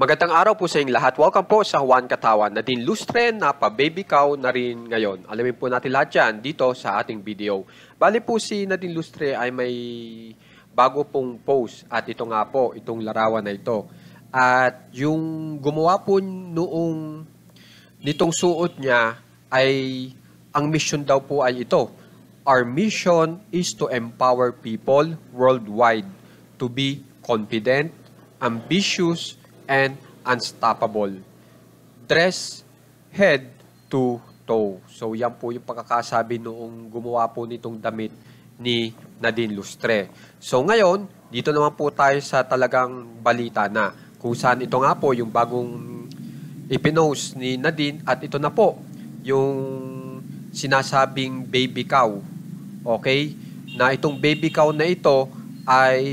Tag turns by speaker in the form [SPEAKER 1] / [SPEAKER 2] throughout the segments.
[SPEAKER 1] Magandang araw po sa inyong lahat. Welcome po sa Juan Katawan. Nadine Lustre na pa-baby cow na rin ngayon. Alamin po natin lahat yan dito sa ating video. Bali po si Nadine Lustre ay may bago pong post at ito nga po, itong larawan na ito. At yung gumawa po noong nitong suot niya ay ang mission daw po ay ito. Our mission is to empower people worldwide to be confident, ambitious, and unstoppable. Dress head to toe. So yan po yung pagkakasabi noong gumawa po nitong damit ni Nadine Lustre. So ngayon, dito naman po tayo sa talagang balita na kung saan ito nga po yung bagong ipinost ni Nadine at ito na po yung sinasabing baby cow. Okay? Na itong baby cow na ito ay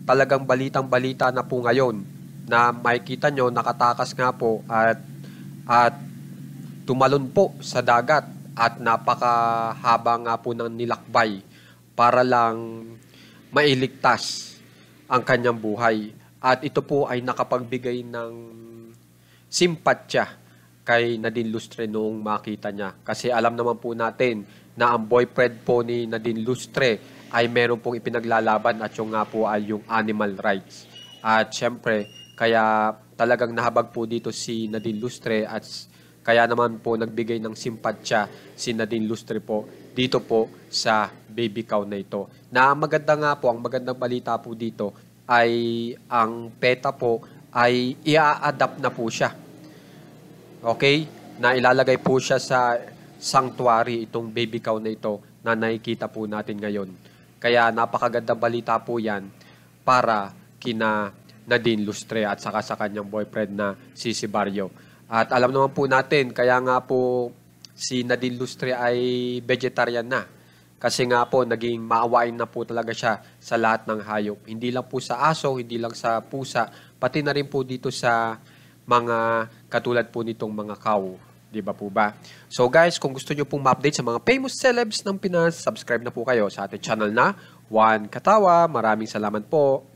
[SPEAKER 1] talagang balitang-balita na po ngayon na makikita nyo, nakatakas nga po at tumalon po sa dagat at napakahaba nga po ng nilakbay para lang mailigtas ang kanyang buhay. At ito po ay nakapagbigay ng simpatya kay Nadine Lustre noong makita niya. Kasi alam naman po natin na ang boyfriend po ni Nadine Lustre ay meron pong ipinaglalaban at yung nga po ay yung animal rights. At syempre, kaya talagang nahabag po dito si Nadine Lustre at kaya naman po nagbigay ng simpatya si Nadine Lustre po dito po sa baby cow na ito. Na maganda nga po, ang magandang balita po dito ay ang PETA po ay i-adapt na po siya. Okay? Na ilalagay po siya sa sanctuary itong baby cow na ito na nakikita po natin ngayon. Kaya napakagandang balita po yan para kina Nadine Lustre at saka sa kanyang boyfriend na si Barrio. At alam naman po natin, kaya nga po si Nadine Lustre ay vegetarian na. Kasi nga po, naging maawain na po talaga siya sa lahat ng hayop. Hindi lang po sa aso, hindi lang sa pusa, pati na rin po dito sa mga katulad po nitong mga cow. Di ba po ba? So guys, kung gusto nyo pong ma-update sa mga famous celebs ng Pinas, subscribe na po kayo sa ating channel na Juan Katawa. Maraming salamat po.